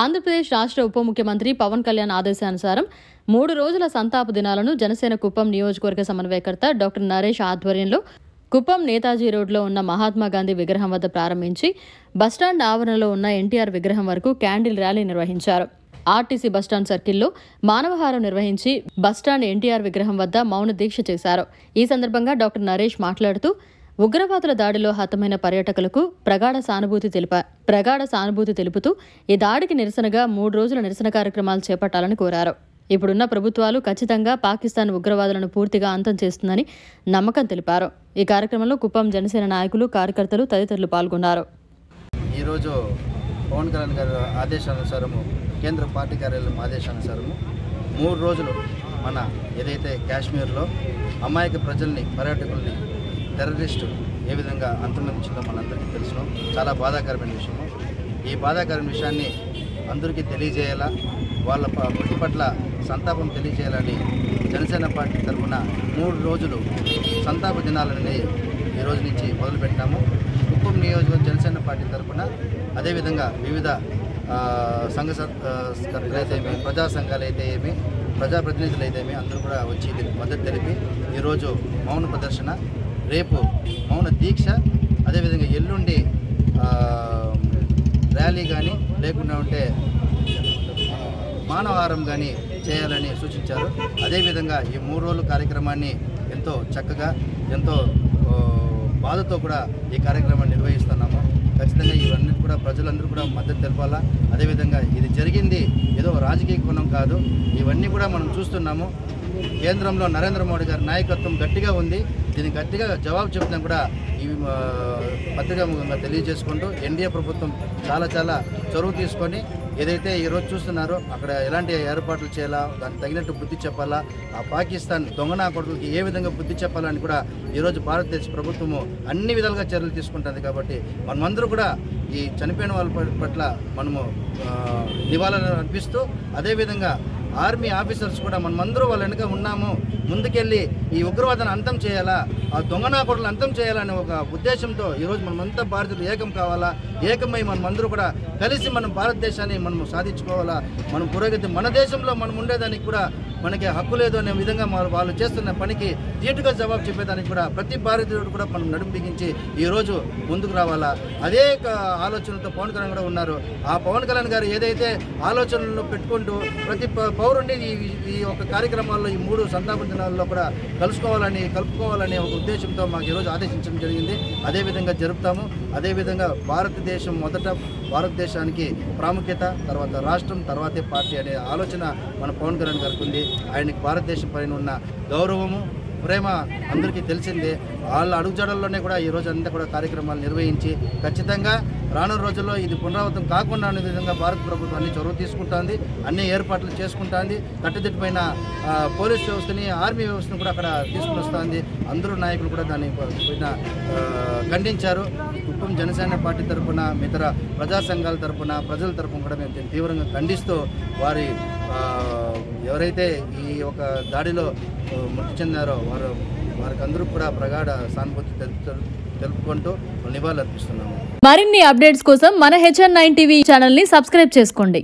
ఆంధ్రప్రదేశ్ రాష్ట్ర ఉప ముఖ్యమంత్రి పవన్ కళ్యాణ్ ఆదేశానుసారం 3 రోజుల సంతాప దినాలను జనసేన కుప్పం నియోజకవర్గ సమన్వయకర్త డాక్టర్ నరేష్ ఆధ్వర్యంలో కుప్పం నేతాజీ రోడ్లో ఉన్న మహాత్మా గాంధీ విగ్రహం వద్ద ప్రారంభించి బస్టాండ్ ఆవరణలో ఉన్న ఎన్టీఆర్ విగ్రహం వరకు క్యాండిల్ ర్యాలీ నిర్వహించారు. ఆర్టీసీ బస్టాండ్ సర్కిల్లో మానవహారం నిర్వహించి బస్టాండ్ ఎన్టీఆర్ విగ్రహం వద్ద మౌన దీక్ష చేశారు. ఈ సందర్భంగా డాక్టర్ నరేష్ మాట్లాడుతూ ఉగ్రవాదుల దాడిలో హతమైన పర్యాటకులకు ప్రగాఢ సానుభూతి తెలుపుతూ ఈ దాడికి నిరసనగా 3 రోజుల నిరసన కార్యక్రమాలు చేపట్టాలని కోరారు. ఇప్పుడున్న ప్రభుత్వాలు ఖచ్చితంగా పాకిస్తాన్ ఉగ్రవాదులను పూర్తిగా అంతం చేస్తుందని నమ్మకం తెలిపారు. ఈ కార్యక్రమంలో కుప్పం జనసేన నాయకులు, కార్యకర్తలు తదితరులు పాల్గొన్నారు. ఈరోజు పవన్ కళ్యాణ్ గారి ఆదేశానుసారము, కేంద్ర పార్టీ కార్యాలయం ఆదేశానుసారము 3 రోజులు మన ఏదైతే కాశ్మీర్లో అమాయక ప్రజల్ని, పర్యాటకుల్ని టెర్రరిస్టు ఏ విధంగా అంతమొందించిందో మనందరికీ తెలుసును. చాలా బాధాకరమైన విషయము. ఈ బాధాకరమైన విషయాన్ని అందరికీ తెలియజేయాలా, వాళ్ళ మృతి పట్ల సంతాపం తెలియజేయాలని జనసేన పార్టీ తరఫున 3 రోజులు సంతాప దినాలని ఈ రోజు నుంచి మొదలుపెట్టాము. కుప్పం నియోజకవర్గ జనసేన పార్టీ తరఫున అదేవిధంగా వివిధ సంఘ సంస్థలు అయితే ఏమి, ప్రజా సంఘాలు అయితే ఏమి, ప్రజాప్రతినిధులు అయితే ఏమి అందరూ కూడా వచ్చి మద్దతు తెలిపి ఈరోజు మౌన ప్రదర్శన, రేపు మౌన దీక్ష, అదేవిధంగా ఎల్లుండి ర్యాలీ కానీ లేకుండా ఉంటే మానవహారం కానీ చేయాలని సూచించారు. అదేవిధంగా ఈ 3 రోజుల కార్యక్రమాన్ని ఎంతో చక్కగా, ఎంతో బాధతో కూడా ఈ కార్యక్రమాన్ని నిర్వహిస్తున్నాము. ఖచ్చితంగా ఇవన్నీ కూడా ప్రజలందరూ కూడా మద్దతు తెలపాలా. అదేవిధంగా ఇది జరిగింది ఏదో రాజకీయ కోణం కాదు, ఇవన్నీ కూడా మనం చూస్తున్నాము. కేంద్రంలో నరేంద్ర మోడీ గారి నాయకత్వం గట్టిగా ఉంది. దీనికి గట్టిగా జవాబు చెప్తాం కూడా ఈ పత్రికాముఖంగా తెలియజేసుకుంటూ ఎన్డీఏ ప్రభుత్వం చాలా చొరవ తీసుకొని ఏదైతే ఈరోజు చూస్తున్నారో అక్కడ ఎలాంటి ఏర్పాట్లు చేయాలా, దానికి తగినట్టు బుద్ధి చెప్పాలా, ఆ పాకిస్తాన్ దొంగనా కొడుకులకి ఏ విధంగా బుద్ధి చెప్పాలని కూడా ఈరోజు భారతదేశ ప్రభుత్వము అన్ని విధాలుగా చర్యలు తీసుకుంటుంది. కాబట్టి మనమందరూ కూడా ఈ చనిపోయిన వాళ్ళ పట్ల మనము నివాళులు అర్పిస్తూ, అదేవిధంగా ఆర్మీ ఆఫీసర్స్ కూడా మనమందరూ వాళ్ళ వెనుక ఉన్నాము, ముందుకెళ్ళి ఈ ఉగ్రవాదాన్ని అంతం చేయాలా, ఆ దొంగనా కొడుకులను అంతం చేయాలనే ఒక ఉద్దేశంతో ఈరోజు మనమంతా భారతీయులు ఏకం కావాలా. ఏకమై మనమందరూ కూడా కలిసి మనం భారతదేశాన్ని మనము సాధించుకోవాలా. మన పురోగతి, మన దేశంలో మనం ఉండేదానికి కూడా మనకి హక్కు లేదు అనే విధంగా వాళ్ళు చేస్తున్న పనికి ధీటుగా జవాబు చెప్పేదానికి కూడా ప్రతి భారతీయుడు కూడా మనం నడుము బిగించి ఈరోజు ముందుకు రావాలా. అదే ఆలోచనలతో పవన్ కళ్యాణ్ కూడా ఉన్నారు. ఆ పవన్ కళ్యాణ్ గారు ఏదైతే ఆలోచనలు పెట్టుకుంటూ ప్రతి పౌరుడిని ఈ ఒక కార్యక్రమాల్లో ఈ 3 సంతాప దినాల్లో కూడా కలుపుకోవాలనే ఒక ఉద్దేశంతో మాకు ఈరోజు ఆదేశించడం జరిగింది. అదేవిధంగా జరుపుతాము. అదేవిధంగా భారతదేశం మొదట, భారతదేశానికి ప్రాముఖ్యత, తర్వాత రాష్ట్రం, తర్వాతే పార్టీ అనే ఆలోచన మన పవన్ కళ్యాణ్ గారికి ఉంది. ఆయనకి భారతదేశం పైన ఉన్న గౌరవము, ప్రేమ అందరికీ తెలిసిందే. వాళ్ళ అడుగుజాడల్లోనే కూడా ఈరోజు అంతా కూడా కార్యక్రమాలు నిర్వహించి ఖచ్చితంగా రానున్న రోజుల్లో ఇది పునరావృతం కాకుండా అనే విధంగా భారత ప్రభుత్వం అన్ని చొరవ తీసుకుంటుంది, అన్ని ఏర్పాట్లు చేసుకుంటుంది. కట్టుదిట్టమైన పోలీస్ వ్యవస్థని, ఆర్మీ వ్యవస్థను కూడా అక్కడ తీసుకుని వస్తుంది. అందరూ నాయకులు కూడా దాన్ని ఖండించారు. కుప్పం జనసేన పార్టీ తరఫున, ఇతర ప్రజా సంఘాల తరఫున, ప్రజల తరఫున కూడా మేము తీవ్రంగా ఖండిస్తూ వారి ఎవరైతే ఈ ఒక దాడిలో మృతి చెందారో వారికి అందరూ కూడా ప్రగాఢ సానుభూతి తెలుపుకుంటూ నివాళులు అర్పిస్తున్నాము. మరిన్ని అప్డేట్స్ కోసం మన HN9 టీవీ ఛానల్ని సబ్స్క్రైబ్ చేసుకోండి.